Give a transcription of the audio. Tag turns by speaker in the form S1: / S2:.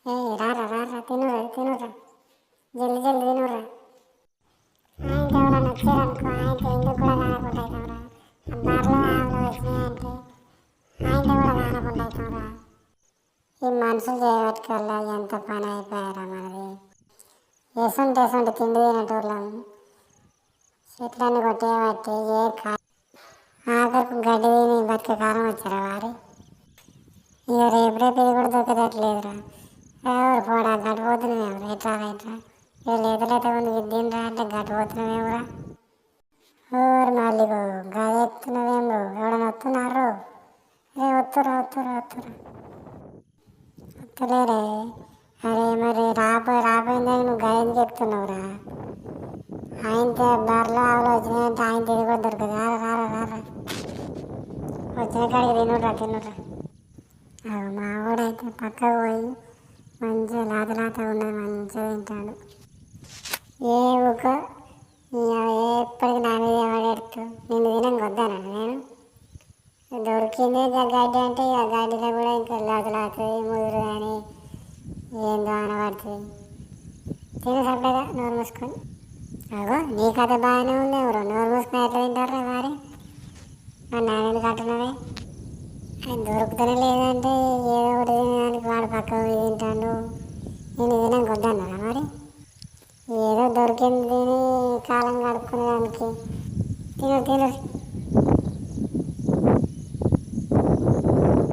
S1: ఏ రారా రారా తినురా తినురా జల్ది జల్ది తినురా. ఆయనకి ఎవరైనా వచ్చారనుకో ఆయనకి ఎందుకు కూడా కానకుండా అవుతాంరా. బర్రెలు ఆవులు వచ్చినాయంటే ఆయనతో కూడా కానకుండా అవుతాంరా. ఈ మనుషులు చేయబట్టుకల్లా ఎంత పని అయిపోయారా మనది. ఎసంటి తిండి తినేటోళ్ళం చెట్లన్నీ కొట్టేయబట్టి ఆఖరికి గడ్డి తిని బతికే కాలం వచ్చారా వారి. ఇక రేపు ఇది కూడా దొరికేటట్లేదురా. ఎవరు పోడా గడిపోతున్నామేమో ఎట్లా ఎట్లా ఇక లేత ఉంది విద్యంరా అంటే గడిపోతున్నామేమరా. ఊరు మళ్ళీ గది ఎత్తున్నదేమో ఎవడన్నా వస్తున్నారు. వత్తలేరే. అరే మరి రాపోయిందని నువ్వు గది ఎందుకు చెప్తున్నావురా. ఆయనతో బర్రెలు ఆవులు వచ్చినాయంటే ఆయన తిరిగి కూడా దొరకదు. రారా వచ్చిన కాడికి తినురా. మా వాడైతే పక్కకు పోయి మంచిగా లాత ఉన్నది మంచిగా తింటాడు. ఏ ఊక ఎప్పటికి నా మీద పడేడుతూ నిన్ను తినంగా నేను. దొరికిందే గడ్డి అంటే ఇక గడ్డిలో కూడా ఇంకా లాగుతుంది ముదురు కానీ ఏందో అనబడుతుంది. తిని సపరేగా నోరు మూసుకొని. అగో నీ కథ బాగానే ఉంది. ఎవరు నోరు మూసుకొని ఎట్లా తింటారా వారి. మరి నాన్నెందుకు అంటున్నావే. ఆయన దొరుకుతూనే లేదంటే ఏదో ఒకటి తినడానికి వాడు పక్కకు తింటాడు. నేను తినం వద్దన్నారా మరి. ఏదో దొరికింది తిని కాలం గడుపుకునేదానికి తిను